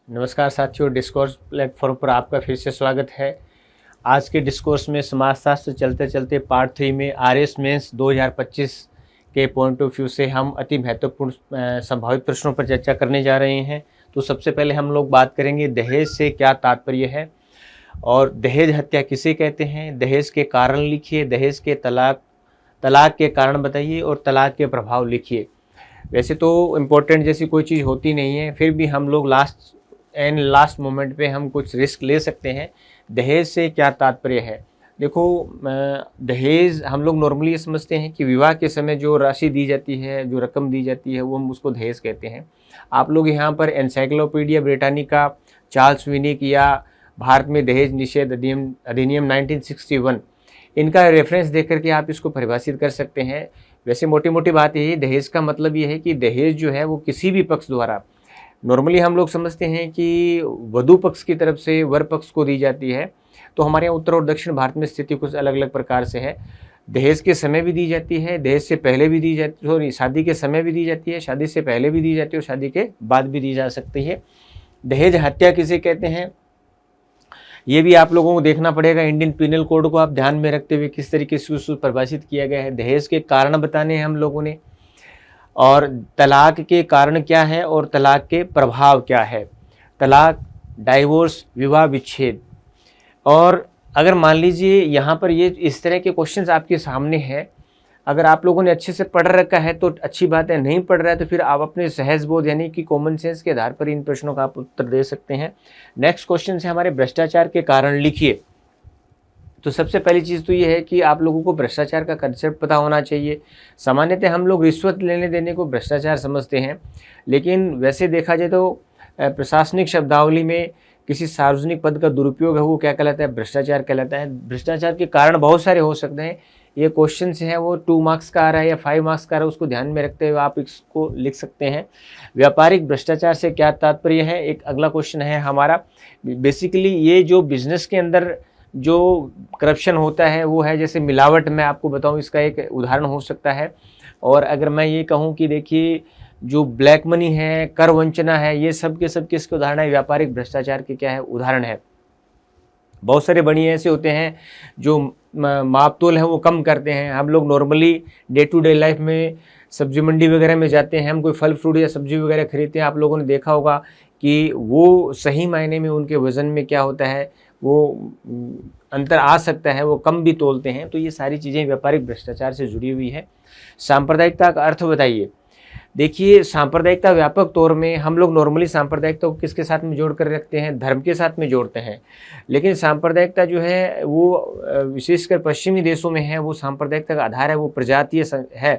नमस्कार साथियों, discourse platform पर आपका फिर से स्वागत है। आज के डिस्कोर्स में समाजशास्त्र चलते चलते पार्ट 3 में आरएस मेंस 2025 के पॉइंट ऑफ व्यू से हम अति महत्वपूर्ण संभावित प्रश्नों पर चर्चा करने जा रहे हैं। तो सबसे पहले हम लोग बात करेंगे दहेज से क्या तात्पर्य है और दहेज हत्या किसे कहते हैं। दहेज के कारण लिखिए, दहेज के तलाक के कारण बताइए और तलाक के प्रभाव लिखिए। वैसे तो इम्पोर्टेंट जैसी कोई चीज़ होती नहीं है, फिर भी हम लोग लास्ट मोमेंट पे हम कुछ रिस्क ले सकते हैं। दहेज से क्या तात्पर्य है? देखो, दहेज हम लोग नॉर्मली ये समझते हैं कि विवाह के समय जो राशि दी जाती है, जो रकम दी जाती है, वो हम उसको दहेज कहते हैं। आप लोग यहाँ पर एनसाइक्लोपीडिया ब्रिटानिका, चार्ल्स विनिक या भारत में दहेज निषेध अधिनियम 1961, इनका रेफरेंस देख करके आप इसको परिभाषित कर सकते हैं। वैसे मोटी मोटी बात यही, दहेज का मतलब ये है कि दहेज जो है वो किसी भी पक्ष द्वारा, नॉर्मली हम लोग समझते हैं कि वधू पक्ष की तरफ से वर पक्ष को दी जाती है। तो हमारे यहाँ उत्तर और दक्षिण भारत में स्थिति कुछ अलग अलग प्रकार से है। दहेज के समय भी दी जाती है, दहेज से पहले भी दी जाती है, सॉरी शादी के समय भी दी जाती है, शादी से पहले भी दी जाती है और शादी के बाद भी दी जा सकती है। दहेज हत्या किसे कहते हैं, ये भी आप लोगों को देखना पड़ेगा। इंडियन पिनल कोड को आप ध्यान में रखते हुए किस तरीके से उसको परिभाषित किया गया है। दहेज के कारण बताने हैं हम लोगों ने, और तलाक के कारण क्या है और तलाक के प्रभाव क्या है। तलाक, डाइवोर्स, विवाह विच्छेद। और अगर मान लीजिए यहाँ पर ये इस तरह के क्वेश्चंस आपके सामने हैं, अगर आप लोगों ने अच्छे से पढ़ रखा है तो अच्छी बात है, नहीं पढ़ रहा है तो फिर आप अपने सहज बोध यानी कि कॉमन सेंस के आधार पर इन प्रश्नों का आप उत्तर दे सकते हैं। नेक्स्ट क्वेश्चन है हमारे, भ्रष्टाचार के कारण लिखिए। तो सबसे पहली चीज़ तो ये है कि आप लोगों को भ्रष्टाचार का कंसेप्ट पता होना चाहिए। सामान्यतः हम लोग रिश्वत लेने देने को भ्रष्टाचार समझते हैं, लेकिन वैसे देखा जाए तो प्रशासनिक शब्दावली में किसी सार्वजनिक पद का दुरुपयोग है वो क्या कहलाता है, भ्रष्टाचार कहलाता है। भ्रष्टाचार के कारण बहुत सारे हो सकते हैं। ये क्वेश्चन है वो 2 मार्क्स का आ रहा है या 5 मार्क्स का आ रहा है, उसको ध्यान में रखते हुए आप इसको लिख सकते हैं। व्यापारिक भ्रष्टाचार से क्या तात्पर्य है, एक अगला क्वेश्चन है हमारा। बेसिकली ये जो बिजनेस के अंदर जो करप्शन होता है वो है, जैसे मिलावट, मैं आपको बताऊं इसका एक उदाहरण हो सकता है। और अगर मैं ये कहूं कि देखिए जो ब्लैक मनी है, कर वंचना है, ये सब के सब किसके उदाहरण है, व्यापारिक भ्रष्टाचार के क्या है, उदाहरण है। बहुत सारे बढ़िया ऐसे होते हैं जो मापतोल है वो कम करते हैं। हम लोग normally day to day life में सब्जी मंडी वगैरह में जाते हैं, हम कोई फल फ्रूट या सब्जी वगैरह खरीदते हैं, आप लोगों ने देखा होगा कि वो सही मायने में उनके वज़न में क्या होता है, वो अंतर आ सकता है, वो कम भी तोलते हैं। तो ये सारी चीज़ें व्यापारिक भ्रष्टाचार से जुड़ी हुई है। सांप्रदायिकता का अर्थ बताइए। देखिए, सांप्रदायिकता व्यापक तौर में हम लोग नॉर्मली सांप्रदायिकता को किसके साथ में जोड़ कर रखते हैं, धर्म के साथ में जोड़ते हैं। लेकिन सांप्रदायिकता जो है वो विशेषकर पश्चिमी देशों में है, वो सांप्रदायिकता का आधार है वो प्रजातीय है,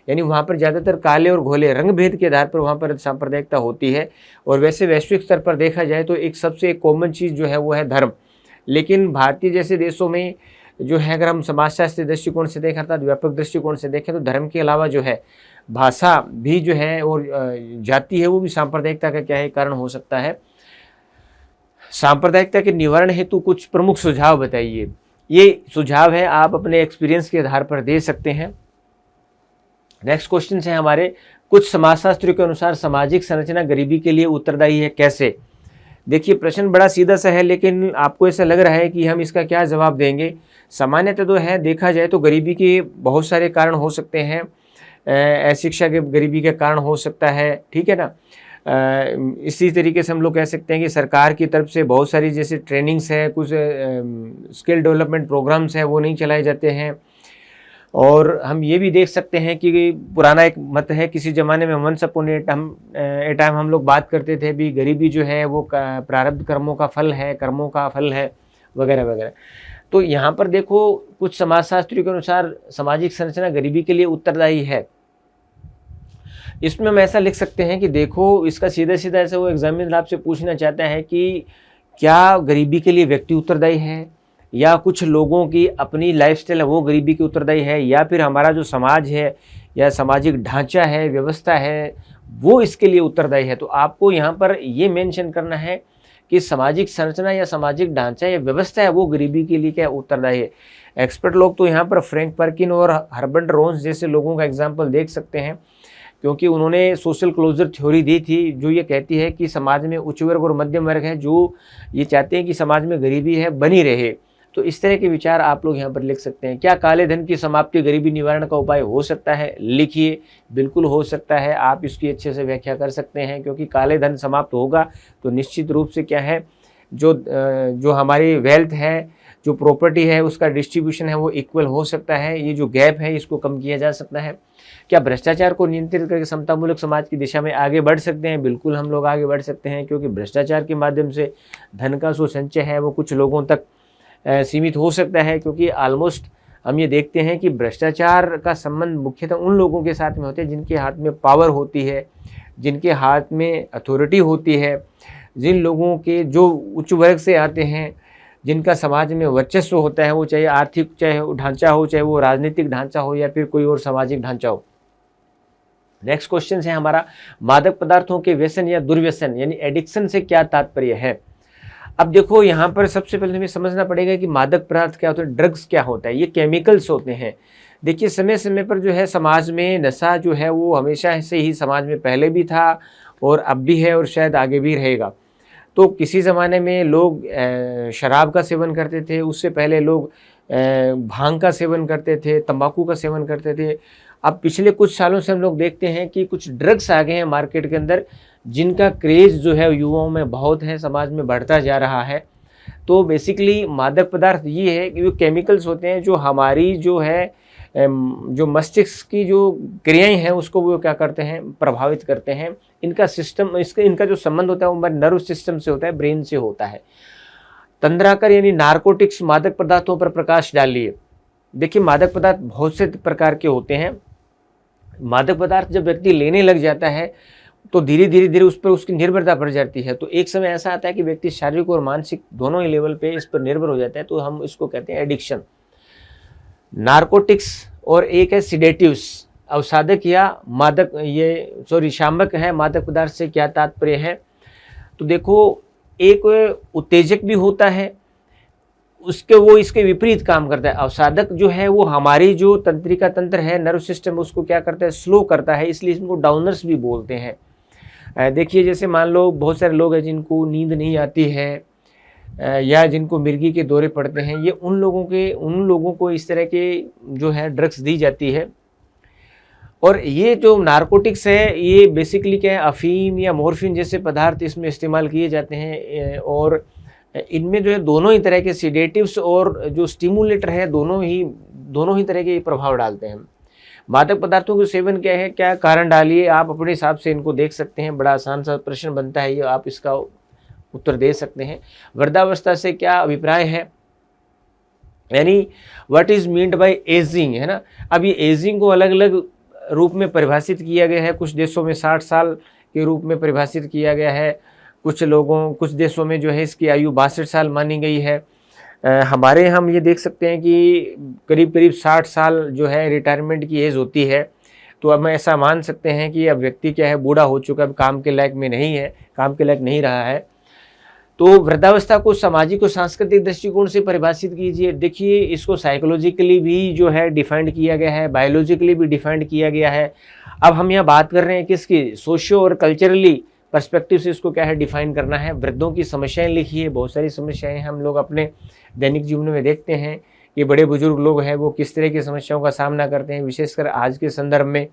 यानी वहाँ पर ज़्यादातर काले और घोले रंग भेद के आधार पर वहाँ पर सांप्रदायिकता होती है। और वैसे वैश्विक स्तर पर देखा जाए तो एक सबसे कॉमन चीज़ जो है वो है धर्म। लेकिन भारतीय जैसे देशों में जो है, अगर हम समाजशास्त्री दृष्टिकोण से देखें अर्थात व्यापक दृष्टिकोण से देखें, तो धर्म के अलावा जो है भाषा भी जो है और जाति है वो भी सांप्रदायिकता का क्या है, कारण हो सकता है। सांप्रदायिकता के निवारण हेतु कुछ प्रमुख सुझाव बताइए। ये सुझाव है आप अपने एक्सपीरियंस के आधार पर दे सकते हैं। नेक्स्ट क्वेश्चन है हमारे, कुछ समाजशास्त्रियों के अनुसार सामाजिक संरचना गरीबी के लिए उत्तरदायी है, कैसे? देखिए, प्रश्न बड़ा सीधा सा है, लेकिन आपको ऐसा लग रहा है कि हम इसका क्या जवाब देंगे। सामान्यतः तो है, देखा जाए तो गरीबी के बहुत सारे कारण हो सकते हैं। अशिक्षा के गरीबी का कारण हो सकता है, ठीक है ना। इसी तरीके से हम लोग कह सकते हैं कि सरकार की तरफ से बहुत सारी जैसे ट्रेनिंग्स है, कुछ स्किल डेवलपमेंट प्रोग्राम्स हैं वो नहीं चलाए जाते हैं। और हम ये भी देख सकते हैं कि पुराना एक मत है, किसी ज़माने में वंस अपॉन ए टाइम हम लोग बात करते थे भी गरीबी जो है वो प्रारब्ध कर्मों का फल है, कर्मों का फल है, वगैरह वगैरह। तो यहाँ पर देखो, कुछ समाजशास्त्रियों के अनुसार सामाजिक संरचना गरीबी के लिए उत्तरदायी है। इसमें हम ऐसा लिख सकते हैं कि देखो, इसका सीधा सीधा ऐसा वो एग्जामिनर आपसे पूछना चाहता है कि क्या गरीबी के लिए व्यक्ति उत्तरदायी है, या कुछ लोगों की अपनी लाइफस्टाइल है वो गरीबी की उत्तरदायी है, या फिर हमारा जो समाज है या सामाजिक ढांचा है, व्यवस्था है, वो इसके लिए उत्तरदायी है। तो आपको यहाँ पर ये मेंशन करना है कि सामाजिक संरचना या सामाजिक ढांचा या व्यवस्था है वो गरीबी के लिए क्या उत्तरदायी है। एक्सपर्ट लोग तो यहाँ पर फ्रैंक पर्किन और हर्बर्ट रोन्स जैसे लोगों का एग्जाम्पल देख सकते हैं। क्योंकि उन्होंने सोशल क्लोजर थ्योरी दी थी, जो ये कहती है कि समाज में उच्च वर्ग और मध्यम वर्ग है, जो ये चाहते हैं कि समाज में गरीबी है बनी रहे। तो इस तरह के विचार आप लोग यहाँ पर लिख सकते हैं। क्या काले धन की समाप्ति गरीबी निवारण का उपाय हो सकता है? लिखिए, बिल्कुल हो सकता है। आप इसकी अच्छे से व्याख्या कर सकते हैं, क्योंकि काले धन समाप्त होगा तो निश्चित रूप से क्या है, जो हमारी वेल्थ है, जो प्रॉपर्टी है, उसका डिस्ट्रीब्यूशन है वो इक्वल हो सकता है। ये जो गैप है इसको कम किया जा सकता है। क्या भ्रष्टाचार को नियंत्रित करके समतामूलक समाज की दिशा में आगे बढ़ सकते हैं? बिल्कुल हम लोग आगे बढ़ सकते हैं, क्योंकि भ्रष्टाचार के माध्यम से धन का जो संचय है वो कुछ लोगों तक सीमित हो सकता है। क्योंकि ऑलमोस्ट हम ये देखते हैं कि भ्रष्टाचार का संबंध मुख्यतः उन लोगों के साथ में होते हैं जिनके हाथ में पावर होती है, जिनके हाथ में अथॉरिटी होती है, जिन लोगों के जो उच्च वर्ग से आते हैं, जिनका समाज में वर्चस्व होता है, वो चाहे आर्थिक चाहे ढांचा हो, चाहे वो राजनीतिक ढांचा हो या फिर कोई और सामाजिक ढांचा हो। नेक्स्ट क्वेश्चन है हमारा, मादक पदार्थों के व्यसन या दुर्व्यसन यानी एडिक्शन से क्या तात्पर्य है? अब देखो यहाँ पर सबसे पहले हमें समझना पड़ेगा कि मादक पदार्थ क्या होता है, ड्रग्स क्या होता है। ये केमिकल्स होते हैं। देखिए समय समय पर जो है समाज में नशा जो है वो हमेशा से ही समाज में पहले भी था और अब भी है और शायद आगे भी रहेगा। तो किसी ज़माने में लोग शराब का सेवन करते थे, उससे पहले लोग भांग का सेवन करते थे, तंबाकू का सेवन करते थे। अब पिछले कुछ सालों से हम लोग देखते हैं कि कुछ ड्रग्स आ गए हैं मार्केट के अंदर, जिनका क्रेज़ जो है युवाओं में बहुत है, समाज में बढ़ता जा रहा है। तो बेसिकली मादक पदार्थ ये है कि वो केमिकल्स होते हैं जो हमारी जो है जो मस्तिष्क की जो क्रियाएं हैं उसको वो क्या करते हैं, प्रभावित करते हैं। इनका सिस्टम इनका जो संबंध होता है वो हमारे नर्व सिस्टम से होता है, ब्रेन से होता है। तंद्राकर यानी नारकोटिक्स मादक पदार्थों पर प्रकाश डालिए। देखिए मादक पदार्थ बहुत से प्रकार के होते हैं। मादक पदार्थ जब व्यक्ति लेने लग जाता है तो धीरे धीरे उस पर उसकी निर्भरता बढ़ जाती है। तो एक समय ऐसा आता है कि व्यक्ति शारीरिक और मानसिक दोनों ही लेवल पे इस पर निर्भर हो जाता है। तो हम इसको कहते हैं एडिक्शन। नारकोटिक्स और एक है सिडेटिव्स, अवसादक या मादक, शामक है। मादक पदार्थ से क्या तात्पर्य है? तो देखो एक उत्तेजक भी होता है, वो इसके विपरीत काम करता है। अवसादक जो है वो हमारी जो तंत्रिका तंत्र है, नर्व सिस्टम, उसको क्या करता है, स्लो करता है, इसलिए इसको डाउनर्स भी बोलते हैं। देखिए जैसे मान लो बहुत सारे लोग हैं जिनको नींद नहीं आती है या जिनको मिर्गी के दौरे पड़ते हैं, ये उन लोगों को इस तरह के जो है ड्रग्स दी जाती है। और ये जो नारकोटिक्स है ये बेसिकली क्या है, अफीम या मॉर्फिन जैसे पदार्थ इसमें इस्तेमाल किए जाते हैं। और इनमें जो है दोनों ही तरह के सिडेटिव्स और जो स्टिमुलेटर है दोनों ही तरह के प्रभाव डालते हैं। मादक पदार्थों के सेवन क्या है, क्या कारण डालिए, आप अपने हिसाब से इनको देख सकते हैं। बड़ा आसान सा प्रश्न बनता है ये, आप इसका उत्तर दे सकते हैं। वृद्धावस्था से क्या अभिप्राय है, यानी what is meant by ageing, है ना। अब ये एजिंग को अलग अलग रूप में परिभाषित किया गया है। कुछ देशों में 60 साल के रूप में परिभाषित किया गया है, कुछ देशों में जो है इसकी आयु 62 साल मानी गई है। हमारे हम ये देख सकते हैं कि करीब 60 साल जो है रिटायरमेंट की एज होती है। तो अब हम ऐसा मान सकते हैं कि अब व्यक्ति क्या है, बूढ़ा हो चुका है, अब काम के लायक में नहीं है, काम के लायक नहीं रहा है। तो वृद्धावस्था को सामाजिक और सांस्कृतिक दृष्टिकोण से परिभाषित कीजिए। देखिए इसको साइकोलॉजिकली भी जो है डिफाइंड किया गया है, बायोलॉजिकली भी डिफाइंड किया गया है। अब हम यहाँ बात कर रहे हैं किसकी, सोशियो और कल्चरली पर्सपेक्टिव से इसको क्या है डिफाइन करना है। वृद्धों की समस्याएं लिखिए। बहुत सारी समस्याएं हम लोग अपने दैनिक जीवन में देखते हैं कि बड़े बुजुर्ग लोग हैं वो किस तरह की समस्याओं का सामना करते हैं। विशेषकर आज के संदर्भ में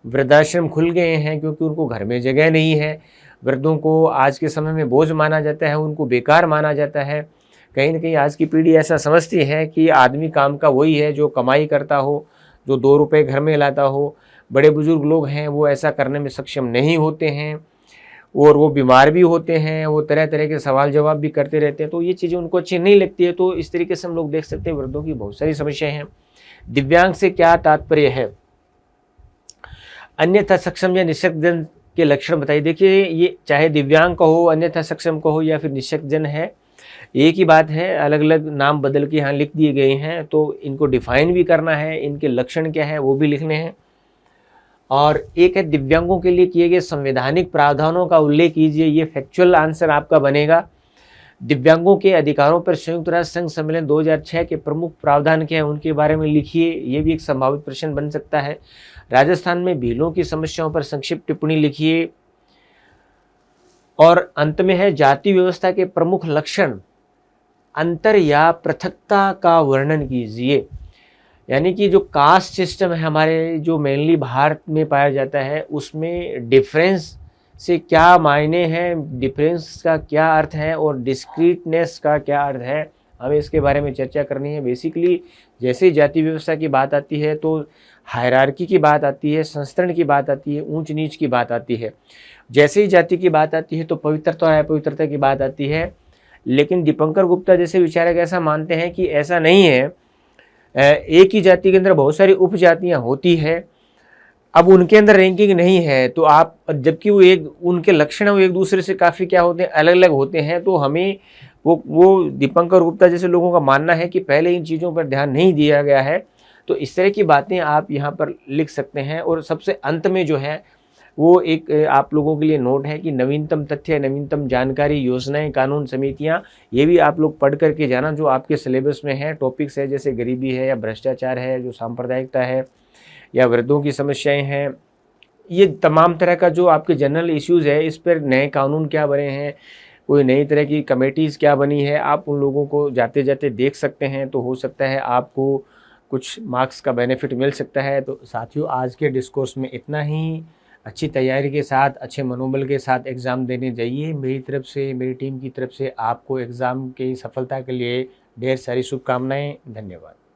वृद्धाश्रम खुल गए हैं क्योंकि उनको घर में जगह नहीं है। वृद्धों को आज के समय में बोझ माना जाता है, उनको बेकार माना जाता है। कहीं ना कहीं आज की पीढ़ी ऐसा समझती है कि आदमी काम का वही है जो कमाई करता हो, जो 2 रुपये घर में लाता हो। बड़े बुजुर्ग लोग हैं वो ऐसा करने में सक्षम नहीं होते हैं और वो बीमार भी होते हैं, वो तरह तरह के सवाल जवाब भी करते रहते हैं। तो ये चीज़ें उनको अच्छी नहीं लगती है। तो इस तरीके से हम लोग देख सकते हैं वृद्धों की बहुत सारी समस्याएं हैं। दिव्यांग से क्या तात्पर्य है, अन्यथा सक्षम या निःशक्तजन के लक्षण बताइए। देखिए ये चाहे दिव्यांग का हो, अन्यथा सक्षम का हो या फिर निःशक्तजन है, एक ही बात है, अलग अलग नाम बदल के यहाँ लिख दिए गए हैं। तो इनको डिफाइन भी करना है, इनके लक्षण क्या है वो भी लिखने हैं। और एक है दिव्यांगों के लिए किए गए संवैधानिक प्रावधानों का उल्लेख कीजिए। ये फैक्चुअल आंसर आपका बनेगा। दिव्यांगों के अधिकारों पर संयुक्त राष्ट्र संघ सम्मेलन 2006 के प्रमुख प्रावधान क्या है उनके बारे में लिखिए। ये भी एक संभावित प्रश्न बन सकता है। राजस्थान में भीलों की समस्याओं पर संक्षिप्त टिप्पणी लिखिए। और अंत में है जाति व्यवस्था के प्रमुख लक्षण, अंतर या पृथकता का वर्णन कीजिए। यानी कि जो कास्ट सिस्टम है हमारे, जो मेनली भारत में पाया जाता है, उसमें डिफरेंस से क्या मायने हैं, डिफरेंस का क्या अर्थ है और डिस्क्रीटनेस का क्या अर्थ है, हमें इसके बारे में चर्चा करनी है। बेसिकली जैसे ही जाति व्यवस्था की बात आती है तो हायरार्की की बात आती है, संस्तरण की बात आती है, ऊंच नीच की बात आती है। जैसे ही जाति की बात आती है तो पवित्रता और अपवित्रता की बात आती है। लेकिन दीपंकर गुप्ता जैसे विचारक ऐसा मानते हैं कि ऐसा नहीं है, एक ही जाति के अंदर बहुत सारी उपजातियां होती है, अब उनके अंदर रैंकिंग नहीं है, तो आप जबकि वो एक उनके लक्षण वो एक दूसरे से काफ़ी क्या होते हैं, अलग अलग होते हैं। तो हमें वो दीपंकर गुप्ता जैसे लोगों का मानना है कि पहले इन चीज़ों पर ध्यान नहीं दिया गया है। तो इस तरह की बातें आप यहाँ पर लिख सकते हैं। और सबसे अंत में जो है वो एक आप लोगों के लिए नोट है कि नवीनतम तथ्य, नवीनतम जानकारी, योजनाएं, कानून, समितियां, ये भी आप लोग पढ़ करके जाना जो आपके सिलेबस में है। टॉपिक्स है जैसे गरीबी है या भ्रष्टाचार है, जो सांप्रदायिकता है या वृद्धों की समस्याएं हैं, ये तमाम तरह का जो आपके जनरल इश्यूज़ है, इस पर नए कानून क्या बने हैं, कोई नई तरह की कमेटीज़ क्या बनी है, आप उन लोगों को जाते जाते देख सकते हैं। तो हो सकता है आपको कुछ मार्क्स का बेनिफिट मिल सकता है। तो साथियों, आज के डिस्कोर्स में इतना ही। अच्छी तैयारी के साथ, अच्छे मनोबल के साथ एग्ज़ाम देने जाइए। मेरी तरफ से, मेरी टीम की तरफ से आपको एग्ज़ाम की सफलता के लिए ढेर सारी शुभकामनाएं। धन्यवाद।